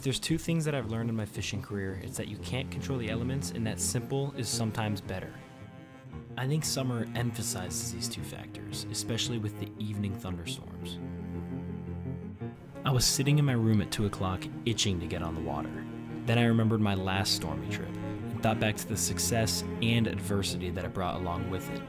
there's two things that I've learned in my fishing career, it's that you can't control the elements and that simple is sometimes better. I think summer emphasizes these two factors, especially with the evening thunderstorms. I was sitting in my room at 2 o'clock itching to get on the water. Then I remembered my last stormy trip and thought back to the success and adversity that it brought along with it.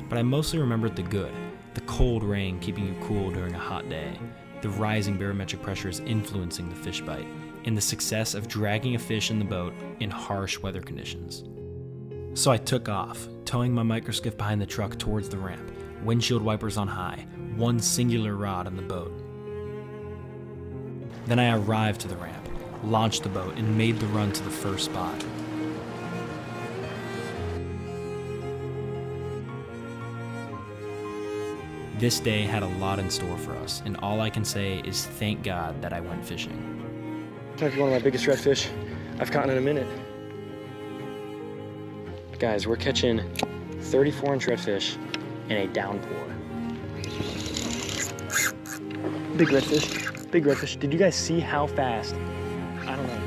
But I mostly remembered the good, the cold rain keeping you cool during a hot day, the rising barometric pressures influencing the fish bite, and the success of dragging a fish in the boat in harsh weather conditions. So I took off, towing my microskiff behind the truck towards the ramp, windshield wipers on high, one singular rod on the boat. Then I arrived to the ramp, launched the boat, and made the run to the first spot. This day had a lot in store for us, and all I can say is thank God that I went fishing. Might be one of my biggest redfish I've caught in a minute. Guys, we're catching 34-inch redfish in a downpour. Big redfish, big redfish. Did you guys see how fast? I don't know.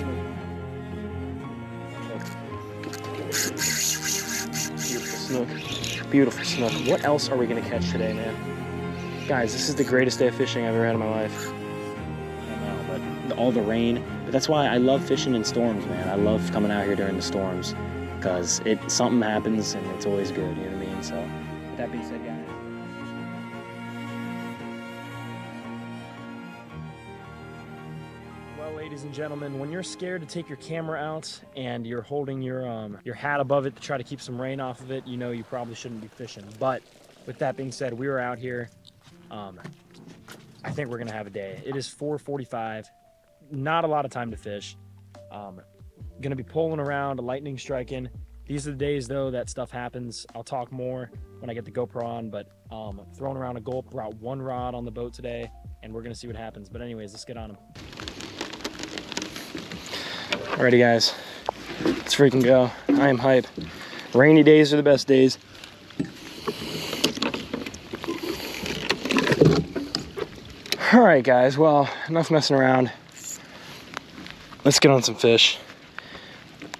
Beautiful snook, beautiful snook. What else are we gonna catch today, man? Guys, this is the greatest day of fishing I've ever had in my life. I don't know, but all the rain. But that's why I love fishing in storms, man. I love coming out here during the storms because something happens and it's always good, you know what I mean? So, with that being said, guys. Well, ladies and gentlemen, when you're scared to take your camera out and you're holding your hat above it to try to keep some rain off of it, you know you probably shouldn't be fishing. But with that being said, we were out here. I think we're gonna have a day. It is 4:45. Not a lot of time to fish. Gonna be pulling around, lightning striking. These are the days though that stuff happens. I'll talk more when I get the GoPro on, but throwing around a gulp, brought one rod on the boat today, and we're gonna see what happens. But anyways, let's get on them. Alrighty guys, let's freaking go. I am hype. Rainy days are the best days. All right guys, well, enough messing around. Let's get on some fish.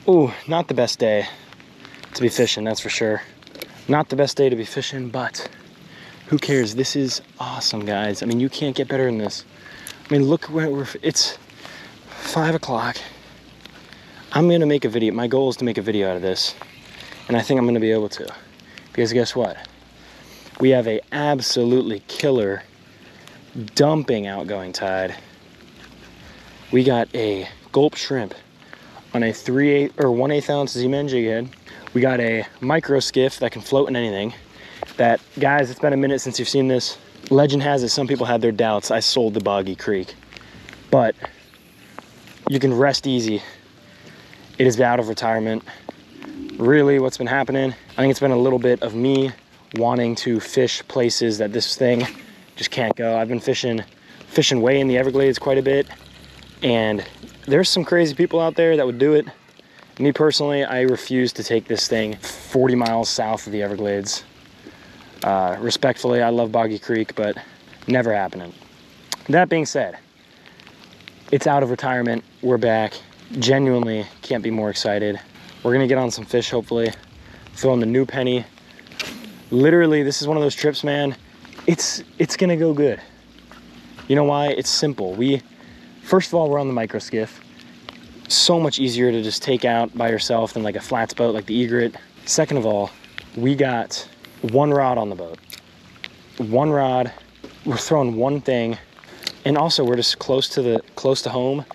Ooh, not the best day to be fishing, that's for sure. Not the best day to be fishing, but who cares? This is awesome, guys. I mean, you can't get better than this. I mean, look where it's 5 o'clock. I'm gonna make a video. My goal is to make a video out of this, and I think I'm gonna be able to. Because guess what? We have a absolutely killer dumping outgoing tide. We got a gulp shrimp on a 3/8 or 1/8 ounce Z-Man jig head. We got a micro skiff that can float in anything. That, guys, it's been a minute since you've seen this. Legend has it, some people had their doubts. I sold the Boggy Creek, but you can rest easy. It is out of retirement. Really, what's been happening, I think it's been a little bit of me wanting to fish places that this thing just can't go. I've been fishing way in the Everglades quite a bit, and there's some crazy people out there that would do it. Me personally, I refuse to take this thing 40 miles south of the Everglades. Respectfully, I love Boggy Creek, but never happening. That being said, it's out of retirement. We're back. Genuinely can't be more excited. We're gonna get on some fish, hopefully. Throw in the new penny. Literally, this is one of those trips, man. It's gonna go good. You know why? It's simple. First of all, we're on the micro skiff. So much easier to just take out by yourself than like a flats boat like the Egret. Second of all, we got one rod on the boat. One rod, we're throwing one thing, and also we're just close to home.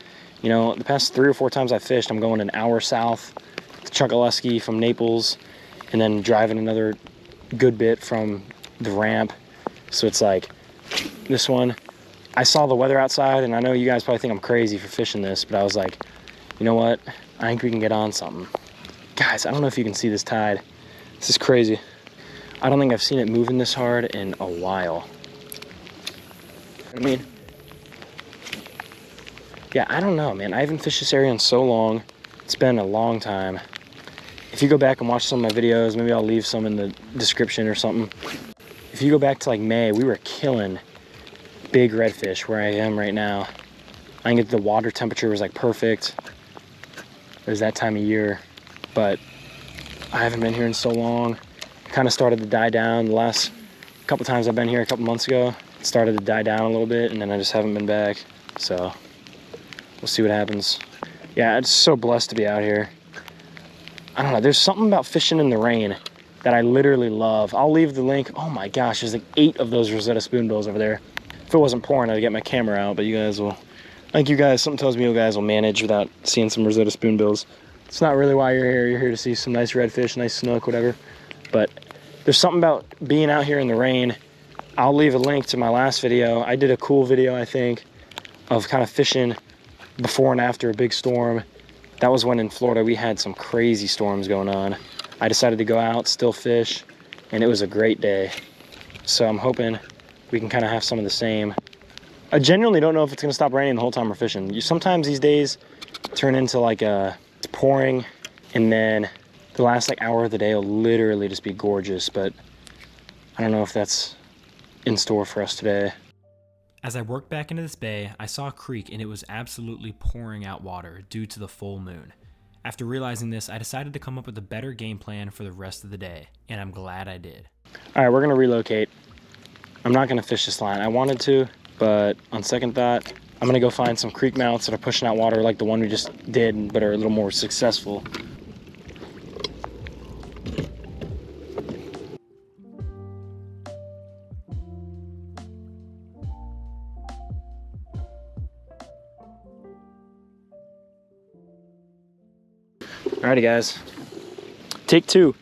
You know, the past 3 or 4 times I've fished, I'm going an hour south to Chokoloskee from Naples, and then driving another good bit from the ramp. So it's like, this one, I saw the weather outside, and I know you guys probably think I'm crazy for fishing this, but I was like, you know what? I think we can get on something. Guys, I don't know if you can see this tide. This is crazy. I don't think I've seen it moving this hard in a while. I mean, yeah, I don't know, man. I haven't fished this area in so long. It's been a long time. If you go back and watch some of my videos, maybe I'll leave some in the description or something. If you go back to like May, we were killing big redfish where I am right now. I think the water temperature was like perfect. It was that time of year, but I haven't been here in so long. It kind of started to die down. The last couple times I've been here a couple months ago, it started to die down a little bit, and then I just haven't been back. So we'll see what happens. Yeah, it's so blessed to be out here. I don't know, there's something about fishing in the rain that I literally love. I'll leave the link. Oh my gosh, there's like 8 of those Rosetta spoonbills over there. If it wasn't pouring, I'd get my camera out, but you guys will, I think you guys, something tells me you guys will manage without seeing some Rosetta spoonbills. It's not really why you're here. You're here to see some nice redfish, nice snook, whatever. But there's something about being out here in the rain. I'll leave a link to my last video. I did a cool video, I think, of kind of fishing before and after a big storm. That was when in Florida we had some crazy storms going on. I decided to go out, still fish, and it was a great day. So I'm hoping we can kind of have some of the same. I genuinely don't know if it's gonna stop raining the whole time we're fishing. Sometimes these days turn into like it's pouring, and then the last like hour of the day will literally just be gorgeous, but I don't know if that's in store for us today. As I worked back into this bay, I saw a creek and it was absolutely pouring out water due to the full moon. After realizing this, I decided to come up with a better game plan for the rest of the day, and I'm glad I did. All right, we're gonna relocate. I'm not gonna fish this line. I wanted to, but on second thought, I'm gonna go find some creek mouths that are pushing out water like the one we just did, but are a little more successful. Alrighty guys, take 2.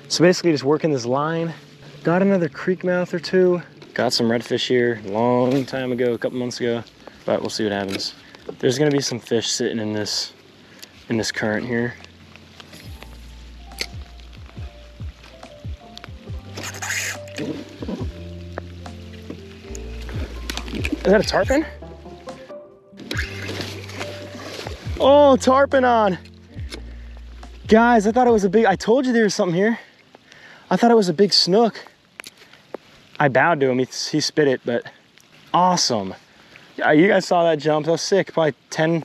So basically just working this line, got another creek mouth or 2, got some redfish here a long time ago, a couple months ago, but we'll see what happens. There's gonna be some fish sitting in this current here. Is that a tarpon? Oh, tarpon on. Guys, I thought it was a big, I told you there was something here. I thought it was a big snook. I bowed to him, he spit it, but awesome. Yeah, you guys saw that jump, that was sick, probably 10,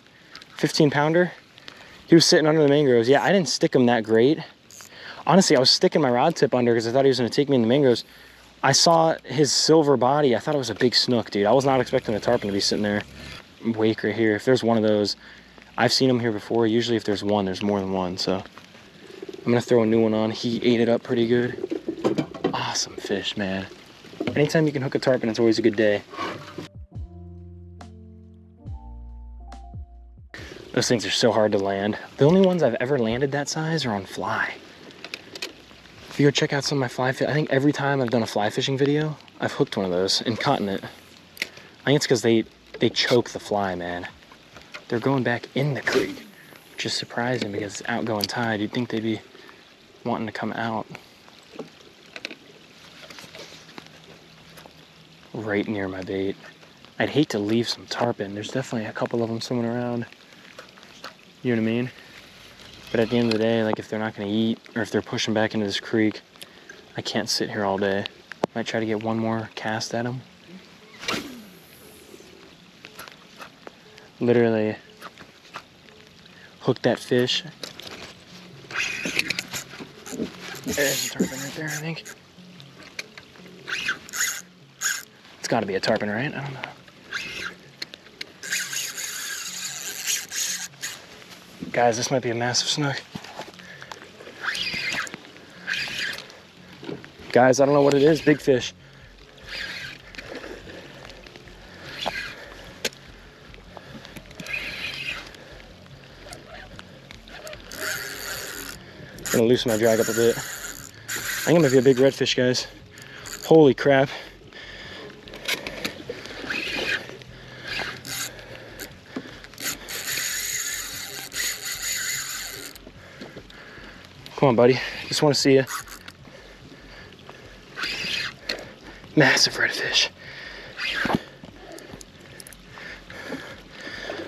15 pounder. He was sitting under the mangroves. Yeah, I didn't stick him that great. Honestly, I was sticking my rod tip under because I thought he was gonna take me in the mangroves. I saw his silver body, I thought it was a big snook, dude. I was not expecting the tarpon to be sitting there. Wake right here, if there's one of those, I've seen them here before. Usually if there's one, there's more than one. So I'm gonna throw a new one on. He ate it up pretty good. Awesome fish, man. Anytime you can hook a tarpon, it's always a good day. Those things are so hard to land. The only ones I've ever landed that size are on fly. If you go check out some of my fly fish, I think every time I've done a fly fishing video, I've hooked one of those and caught it. I think it's because they choke the fly, man. They're going back in the creek, which is surprising because it's outgoing tide. You'd think they'd be wanting to come out. Right near my bait. I'd hate to leave some tarpon. There's definitely a couple of them swimming around. You know what I mean? But at the end of the day, like if they're not gonna eat or if they're pushing back into this creek, I can't sit here all day. Might try to get one more cast at them. Literally hook that fish. There's a tarpon right there, I think. It's gotta be a tarpon, right? I don't know. Guys, this might be a massive snook. Guys, I don't know what it is, big fish. I'm gonna loosen my drag up a bit. I think it might be a big redfish, guys. Holy crap. Come on, buddy. Just want to see you. Massive redfish.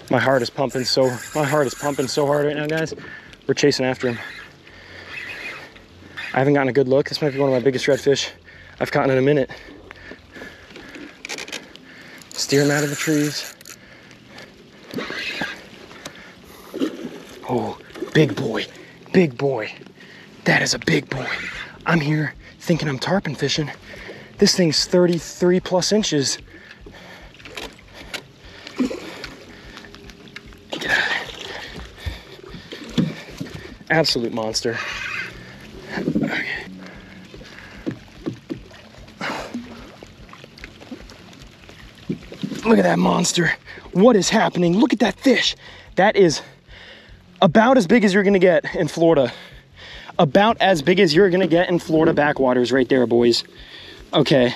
My heart is pumping so hard right now, guys. We're chasing after him. I haven't gotten a good look. This might be one of my biggest redfish I've caught in a minute. steer him out of the trees. Oh, big boy, big boy. That is a big boy. I'm here thinking I'm tarpon fishing. This thing's 33 plus inches. Get out of there. Absolute monster. Okay. Look at that monster. What is happening? Look at that fish. That is about as big as you're gonna get in Florida. About as big as you're gonna get in Florida backwaters right there, boys. Okay,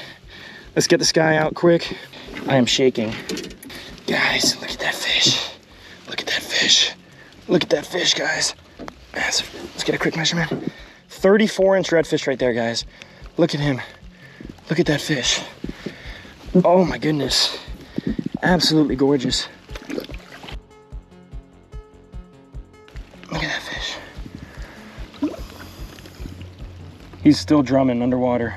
let's get this guy out quick. I am shaking. Guys, look at that fish. Look at that fish. Look at that fish, guys. Let's get a quick measurement. 34-inch redfish right there, guys. Look at him. Look at that fish. Oh my goodness. Absolutely gorgeous. Look at that fish. He's still drumming underwater.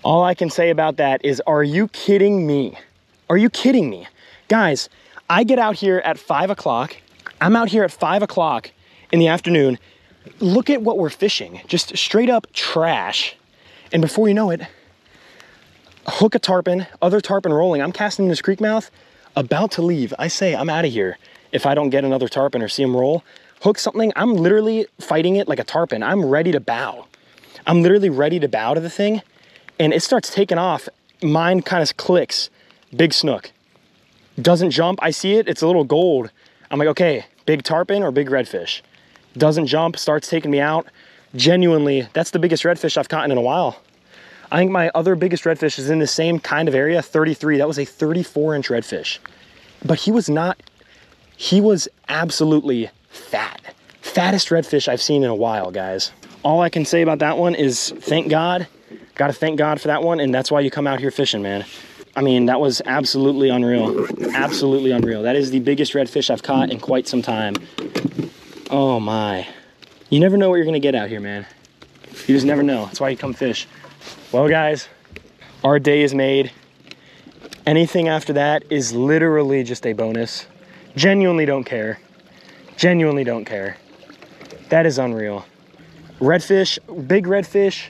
All I can say about that is, are you kidding me? Are you kidding me? Guys, I get out here at 5 o'clock. I'm out here at 5 o'clock in the afternoon. Look at what we're fishing. Just straight up trash. And before you know it, hook a tarpon, other tarpon rolling. I'm casting this creek mouth, about to leave. I say I'm out of here if I don't get another tarpon or see him roll. Hook something, I'm literally fighting it like a tarpon. I'm ready to bow. I'm literally ready to bow to the thing. And it starts taking off. Mine kind of clicks. Big snook. Doesn't jump. I see it. It's a little gold. I'm like, okay, big tarpon or big redfish. Doesn't jump. Starts taking me out. Genuinely, that's the biggest redfish I've caught in a while. I think my other biggest redfish is in the same kind of area, 33. That was a 34-inch redfish. But he was not, he was absolutely fat. Fattest redfish I've seen in a while, guys. All I can say about that one is thank God. Gotta thank God for that one, and that's why you come out here fishing, man. I mean, that was absolutely unreal. Absolutely unreal. That is the biggest redfish I've caught in quite some time. Oh my. You never know what you're gonna get out here, man. You just never know. That's why you come fish. Well, guys, our day is made. Anything after that is literally just a bonus. Genuinely don't care. Genuinely don't care. That is unreal. Redfish, big redfish,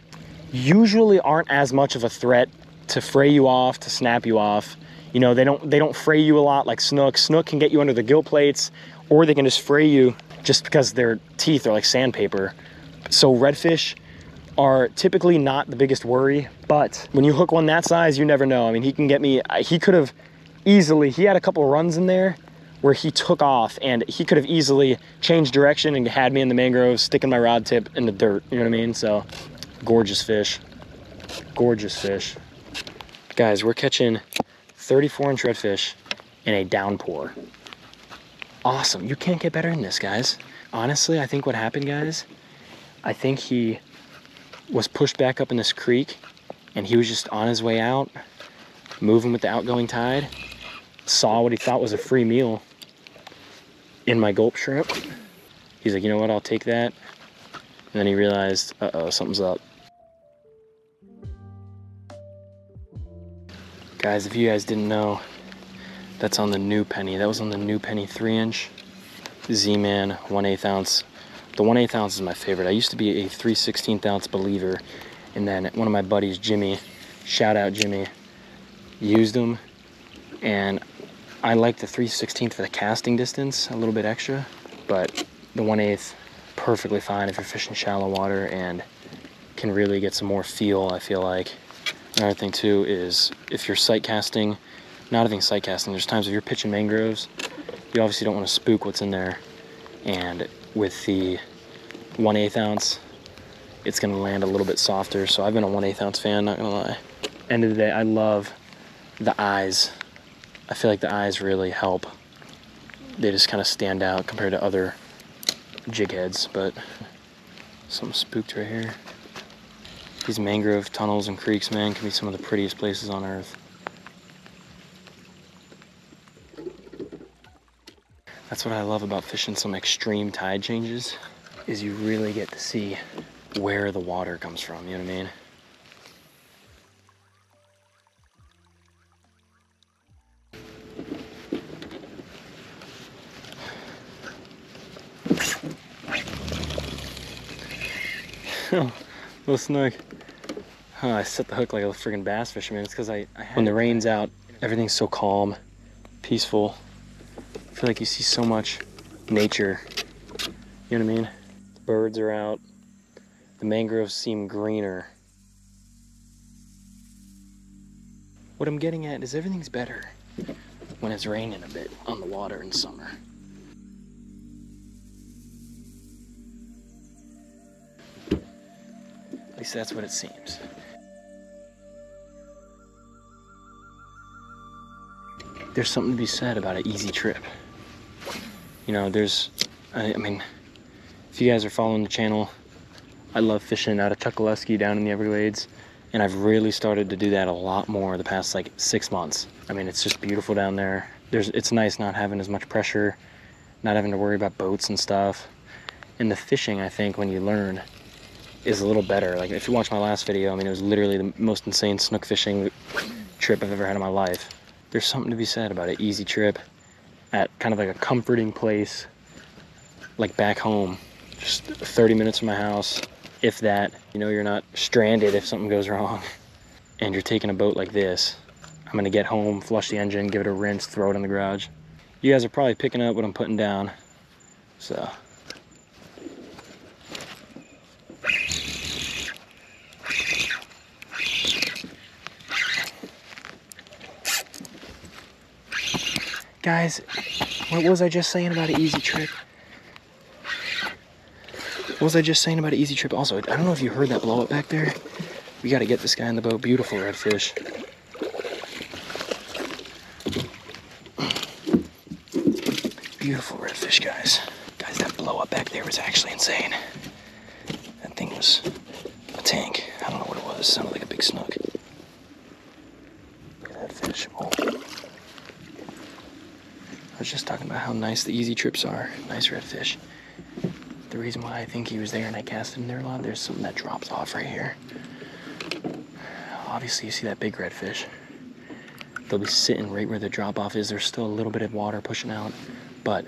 usually aren't as much of a threat to fray you off, to snap you off. You know, they don't fray you a lot like snook. Snook can get you under the gill plates, or they can just fray you just because their teeth are like sandpaper. So redfish are typically not the biggest worry, but when you hook one that size, you never know. I mean, he can get me, he could have easily, he had a couple runs in there where he took off and he could have easily changed direction and had me in the mangroves, sticking my rod tip in the dirt, you know what I mean? So, gorgeous fish, gorgeous fish. Guys, we're catching 34-inch redfish in a downpour. Awesome, you can't get better than this, guys. Honestly, I think what happened, guys, I think he was pushed back up in this creek and he was just on his way out, moving with the outgoing tide, saw what he thought was a free meal in my gulp shrimp. He's like, you know what, I'll take that. And then he realized, uh-oh, something's up. Guys, if you guys didn't know, that's on the new penny. That was on the new penny 3-inch Z-Man 1/8 ounce. The 1/8 ounce is my favorite. I used to be a 3/16 ounce believer. And then one of my buddies, Jimmy, shout out Jimmy, used them. And I like the 3/16 for the casting distance, a little bit extra. But the 1/8, perfectly fine if you're fishing shallow water and can really get some more feel, I feel like. Another thing too is if you're sight casting, not even sight casting, there's times if you're pitching mangroves, you obviously don't want to spook what's in there. And with the 1/8 ounce, it's going to land a little bit softer. So I've been a 1/8 ounce fan, not going to lie. End of the day, I love the eyes. I feel like the eyes really help. They just kind of stand out compared to other jig heads, but something spooked right here. These mangrove tunnels and creeks, man, can be some of the prettiest places on earth. That's what I love about fishing some extreme tide changes, is you really get to see where the water comes from, you know what I mean? Little Snook. Oh, I set the hook like a freaking bass fisherman. It's because when the rain's out, everything's so calm, peaceful. I feel like you see so much nature. You know what I mean? The birds are out. The mangroves seem greener. What I'm getting at is everything's better when it's raining a bit on the water in summer. At least that's what it seems. There's something to be said about an easy trip. You know, I mean, if you guys are following the channel, I love fishing out of Tuckalesky down in the Everglades, and I've really started to do that a lot more the past like 6 months. I mean, it's just beautiful down there. It's nice not having as much pressure, not having to worry about boats and stuff. And the fishing, I think, when you learn, is a little better. Like if you watch my last video, I mean, it was literally the most insane snook fishing trip I've ever had in my life. There's something to be said about an easy trip at kind of like a comforting place, like back home, just 30 minutes from my house, if that. You know, you're not stranded if something goes wrong, and you're taking a boat like this. I'm gonna get home, flush the engine, give it a rinse, throw it in the garage. You guys are probably picking up what I'm putting down, so. Guys, what was I just saying about an easy trip? What was I just saying about an easy trip? Also, I don't know if you heard that blow up back there. We got to get this guy in the boat. Beautiful redfish. Beautiful redfish, guys. Guys, that blow up back there was actually insane. That thing was a tank. I don't know what it was. It sounded like a big snook. Look at that fish. Oh. I was just talking about how nice the easy trips are. Nice redfish. The reason why I think he was there and I cast him there a lot, there's something that drops off right here. Obviously, you see that big redfish. They'll be sitting right where the drop off is. There's still a little bit of water pushing out, but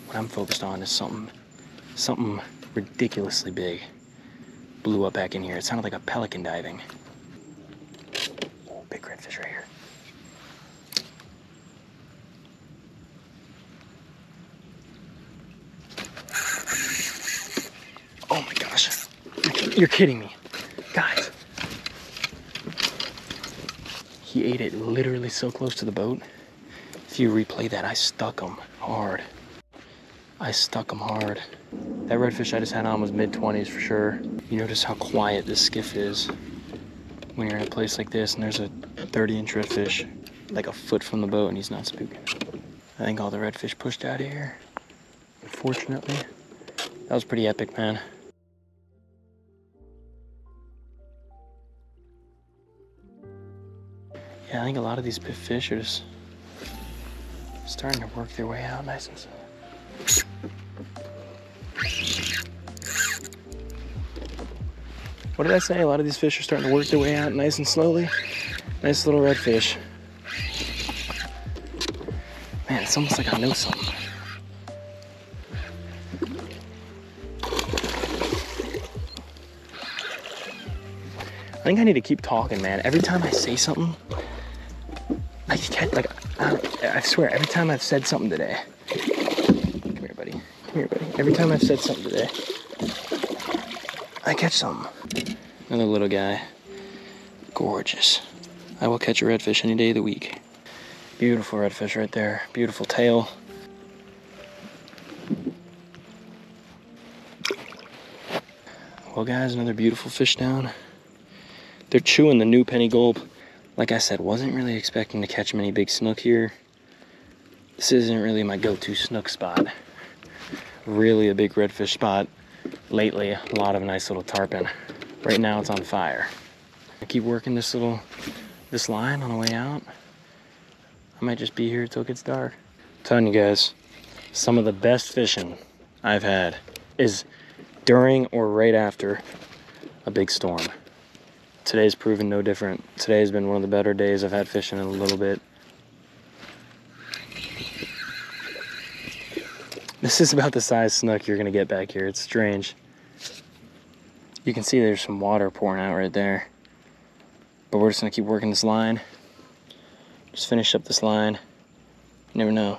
what I'm focused on is something ridiculously big blew up back in here. It sounded like a pelican diving. Oh, big redfish right here. Oh my gosh, you're kidding me. Guys, he ate it literally so close to the boat. If you replay that, I stuck him hard. I stuck him hard. That redfish I just had on was mid-20s for sure. You notice how quiet this skiff is when you're in a place like this and there's a 30-inch redfish like a foot from the boat and he's not spooking. I think all the redfish pushed out of here, unfortunately. That was pretty epic, man. Yeah, I think a lot of these fish are just starting to work their way out nice and slow. What did I say? A lot of these fish are starting to work their way out nice and slowly. Nice little redfish. Man, it's almost like I know something. I think I need to keep talking, man. Every time I say something, I catch, like, I swear, every time I've said something today. Come here, buddy. Come here, buddy. Every time I've said something today, I catch something. Another little guy. Gorgeous. I will catch a redfish any day of the week. Beautiful redfish right there. Beautiful tail. Well, guys, another beautiful fish down. They're chewing the new penny gulp. Like I said, wasn't really expecting to catch many big snook here. This isn't really my go-to snook spot. Really a big redfish spot lately. A lot of nice little tarpon. Right now it's on fire. I keep working this line on the way out. I might just be here till it gets dark. I'm telling you guys, some of the best fishing I've had is during or right after a big storm. Today's proven no different. Today's been one of the better days I've had fishing in a little bit. This is about the size snook you're gonna get back here. It's strange. You can see there's some water pouring out right there. But we're just gonna keep working this line. Just finish up this line. You never know.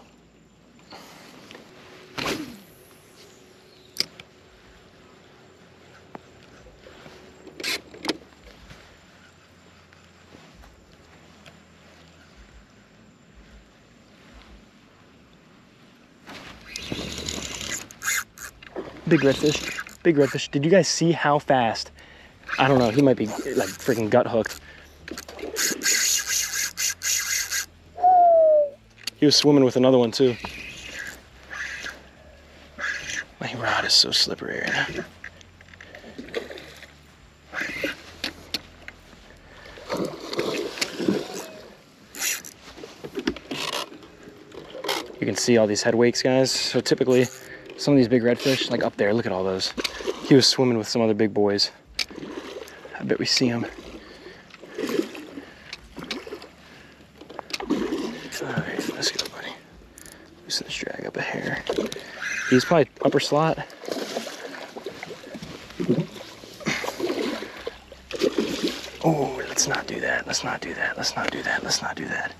Big redfish, big redfish. Did you guys see how fast? I don't know, he might be like freaking gut hooked. He was swimming with another one too. My rod is so slippery right now. You can see all these head wakes, guys. So typically, some of these big redfish, like up there, look at all those. He was swimming with some other big boys. I bet we see him. All right, let's go, buddy. Loosen this drag up a hair. He's probably upper slot. Oh, let's not do that. Let's not do that. Let's not do that. Let's not do that.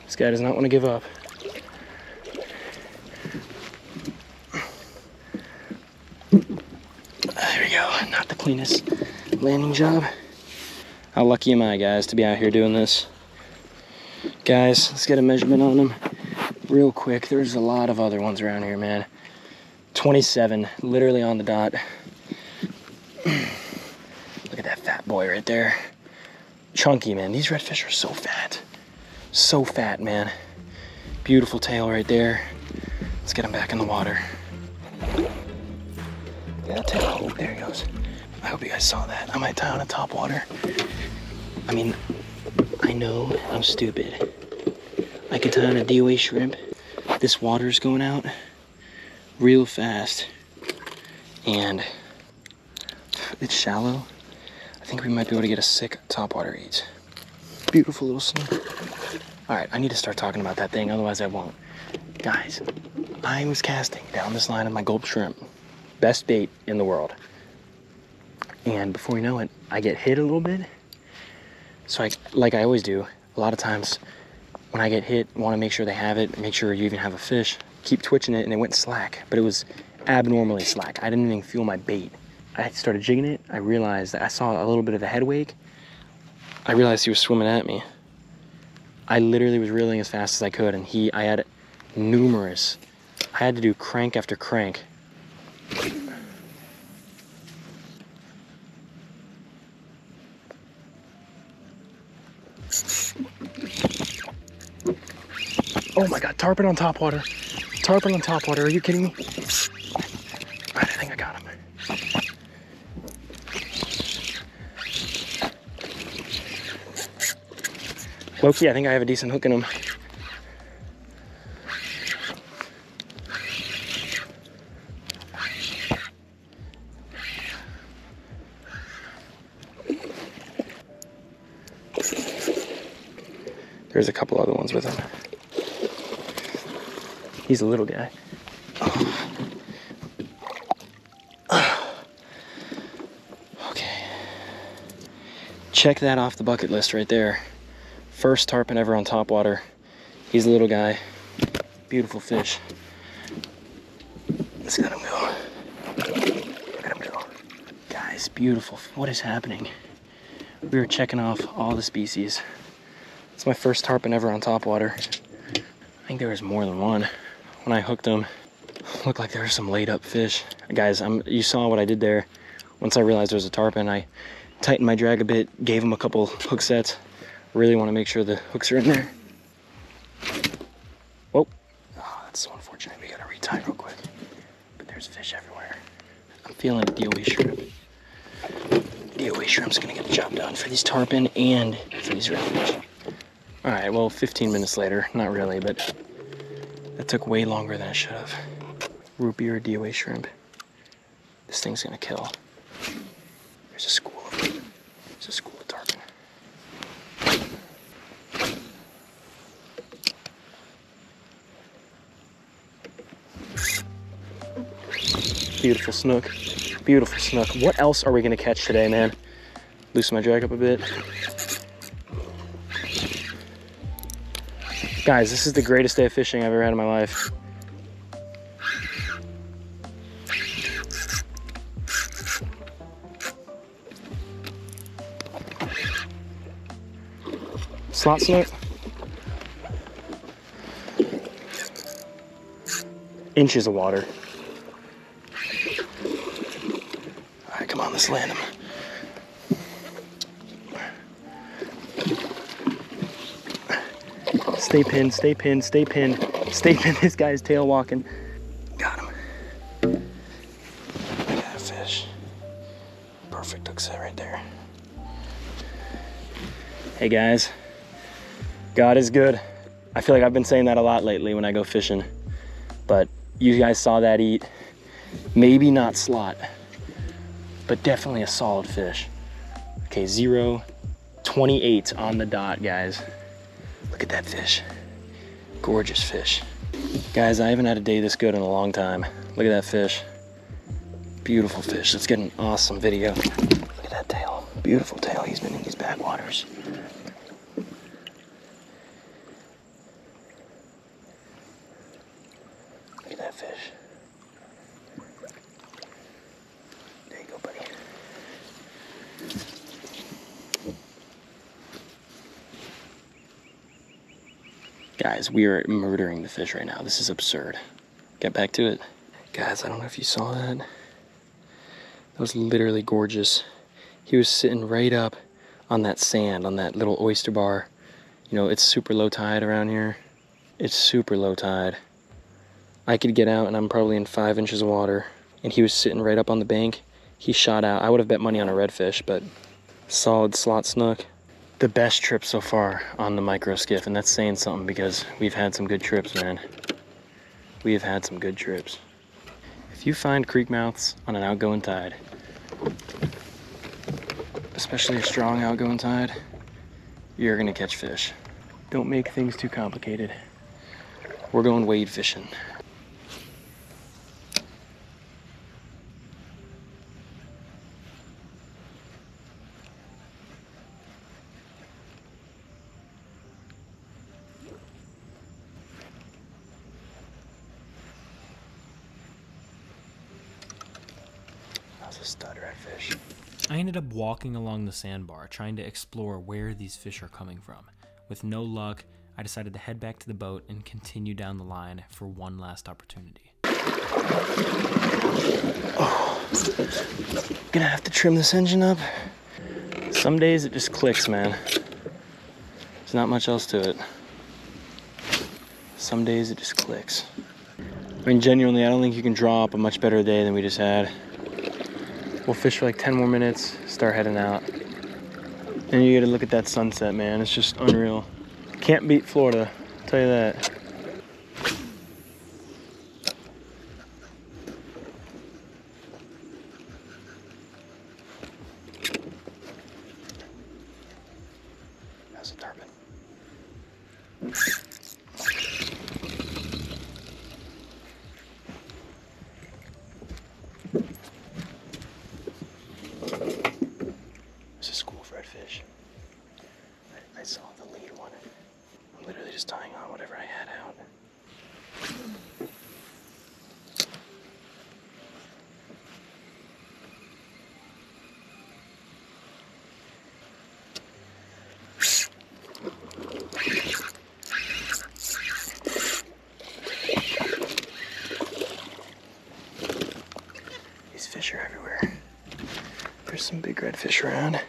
This guy does not want to give up. There we go. Not the cleanest landing job. How lucky am I, guys, to be out here doing this? Guys, let's get a measurement on them real quick. There's a lot of other ones around here, man. 27, literally on the dot. Look at that fat boy right there. Chunky, man. These redfish are so fat. So fat, man. Beautiful tail right there. Let's get him back in the water. Yeah, tail. Oh, there he goes. I hope you guys saw that. I might tie on a top water. I mean, I know I'm stupid. I could tie on a DOA shrimp. This water's going out real fast. And it's shallow. I think we might be able to get a sick topwater eat. Beautiful little snook. All right, I need to start talking about that thing, otherwise I won't. Guys, I was casting down this line of my gulp shrimp. Best bait in the world. And before you know it, I get hit a little bit. So like I always do, a lot of times when I get hit, want to make sure they have it, make sure you even have a fish, keep twitching it, and it went slack, but it was abnormally slack. I didn't even feel my bait. I started jigging it. I realized that I saw a little bit of a head wake. I realized he was swimming at me. I literally was reeling as fast as I could, and I had numerous. I had to do crank after crank. Oh my God, tarpon on top water. Tarpon on top water, are you kidding me? All right, I think I got him. Low-key, I think I have a decent hook in him. There's a couple other ones with him. He's a little guy. Okay. Check that off the bucket list right there. First tarpon ever on topwater. He's a little guy. Beautiful fish. Let's let him go. Let him go. Guys, beautiful. What is happening? We were checking off all the species. It's my first tarpon ever on topwater. I think there was more than one. When I hooked them, looked like there were some laid up fish. Guys, you saw what I did there. Once I realized there was a tarpon, I tightened my drag a bit, gave him a couple hook sets. Really want to make sure the hooks are in there. Whoa. Oh, that's so unfortunate. We gotta retie real quick. But there's fish everywhere. I'm feeling a DOA shrimp. DOA shrimp's gonna get the job done for these tarpon and for these redfish. All right, well, 15 minutes later, not really, but that took way longer than it should have. Root beer DOA shrimp. This thing's gonna kill. There's a school of them. There's a school of tarpon. Beautiful snook. Beautiful snook. What else are we gonna catch today, man? Loosen my drag up a bit. Guys, this is the greatest day of fishing I've ever had in my life. Slot snook. Inches of water. All right, come on, let's land him. Stay pinned, stay pinned, stay pinned, stay pinned. This guy's tail walking. Got him. Look at that fish. Perfect hook set right there. Hey guys, God is good. I feel like I've been saying that a lot lately when I go fishing, but you guys saw that eat. Maybe not slot, but definitely a solid fish. Okay, 0:28 on the dot, guys. Look at that fish. Gorgeous fish. Guys, I haven't had a day this good in a long time. Look at that fish. Beautiful fish. Let's get an awesome video. Look at that tail. Beautiful tail. He's been in these backwaters. Look at that fish. There you go, buddy. Guys, we are murdering the fish right now. This is absurd. Get back to it. Guys, I don't know if you saw that. That was literally gorgeous. He was sitting right up on that sand, on that little oyster bar. You know, it's super low tide around here. It's super low tide. I could get out and I'm probably in 5 inches of water. And he was sitting right up on the bank. He shot out. I would have bet money on a redfish, but solid slot snook. The best trip so far on the micro skiff, and that's saying something because we've had some good trips, man. We have had some good trips. If you find creek mouths on an outgoing tide, especially a strong outgoing tide, you're gonna catch fish. Don't make things too complicated. We're going wade fishing. That's a stud redfish. I ended up walking along the sandbar, trying to explore where these fish are coming from. With no luck, I decided to head back to the boat and continue down the line for one last opportunity. Oh, gonna have to trim this engine up. Some days it just clicks, man. There's not much else to it. Some days it just clicks. I mean, genuinely, I don't think you can draw up a much better day than we just had. We'll fish for like 10 more minutes, start heading out. And you gotta look at that sunset, man. It's just unreal. Can't beat Florida, I'll tell you that. That's a tarpon. There's a school of redfish. I saw the lead one. I'm literally just tying on whatever I had out. These fish are everywhere. There's some big redfish around.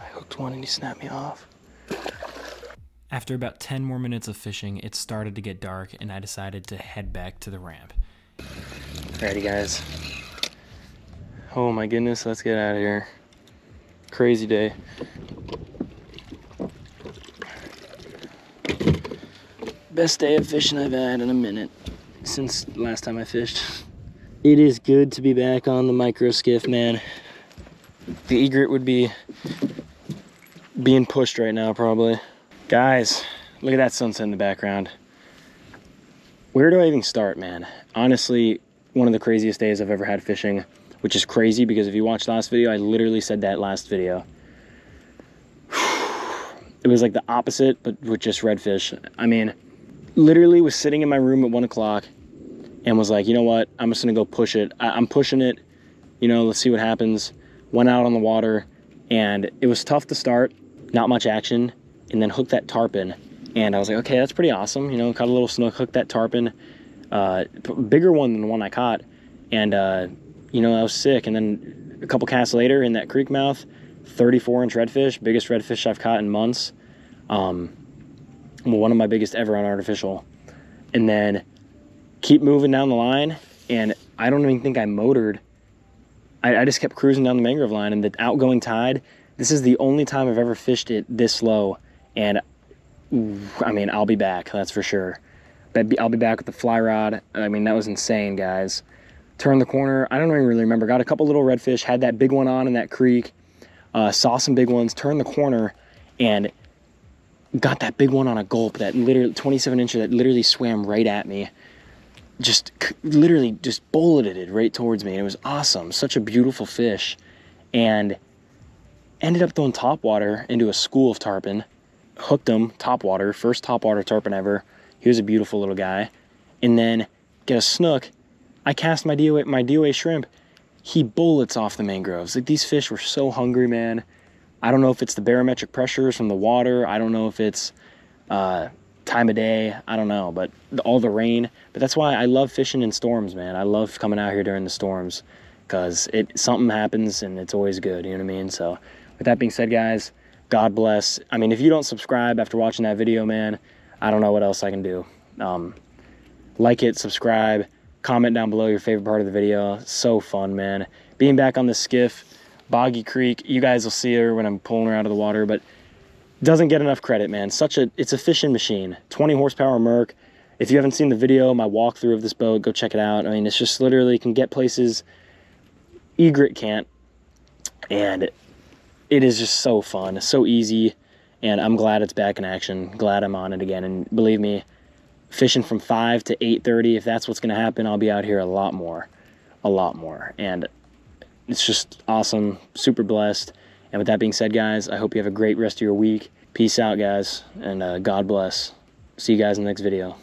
I hooked one and he snapped me off. After about 10 more minutes of fishing, it started to get dark and I decided to head back to the ramp. Alrighty guys. Oh my goodness, let's get out of here. Crazy day. Best day of fishing I've had in a minute since last time I fished. It is good to be back on the micro skiff, man. The egret would be being pushed right now probably. Guys, look at that sunset in the background. Where do I even start, man? Honestly, one of the craziest days I've ever had fishing, which is crazy because if you watched last video, I literally said that last video. It was like the opposite, but with just redfish. I mean, literally was sitting in my room at 1 o'clock and was like, you know what? I'm just gonna go push it. I'm pushing it, you know, let's see what happens. Went out on the water and it was tough to start, not much action, and then hooked that tarpon. And I was like, okay, that's pretty awesome. You know, caught a little snook, hooked that tarpon, bigger one than the one I caught. And, you know, I was sick. And then a couple casts later in that creek mouth, 34-inch redfish, biggest redfish I've caught in months. One of my biggest ever on artificial. And then keep moving down the line. And I don't even think I motored. I just kept cruising down the mangrove line, and the outgoing tide, this is the only time I've ever fished it this low. And I mean, I'll be back, that's for sure. But I'll be back with the fly rod. I mean, that was insane, guys. Turned the corner, I don't even really remember. Got a couple little redfish, had that big one on in that creek. Saw some big ones, turned the corner, and got that big one on a gulp, that literally 27-incher that literally swam right at me. Just literally just bulleted it right towards me. It was awesome, such a beautiful fish. And ended up throwing topwater into a school of tarpon. Hooked him, topwater, first topwater tarpon ever. He was a beautiful little guy. And then get a snook. I cast my DOA shrimp. He bullets off the mangroves. Like, these fish were so hungry, man. I don't know if it's the barometric pressures from the water. I don't know if it's time of day. I don't know, but all the rain. But that's why I love fishing in storms, man. I love coming out here during the storms because something happens and it's always good, you know what I mean? So with that being said, guys, God bless. I mean, if you don't subscribe after watching that video, man, I don't know what else I can do. Like it, subscribe, comment down below your favorite part of the video. So fun, man. Being back on the skiff, Boggy Creek, you guys will see her when I'm pulling her out of the water, but doesn't get enough credit, man. It's a fishing machine. 20 horsepower Merc. If you haven't seen the video, my walkthrough of this boat, go check it out. I mean, it's just literally can get places egret can't. And it is just so fun, so easy. And I'm glad it's back in action. Glad I'm on it again. And believe me, fishing from 5 to 8:30, if that's what's going to happen, I'll be out here a lot more. And it's just awesome, super blessed. And with that being said, guys, I hope you have a great rest of your week. Peace out, guys, and God bless. See you guys in the next video.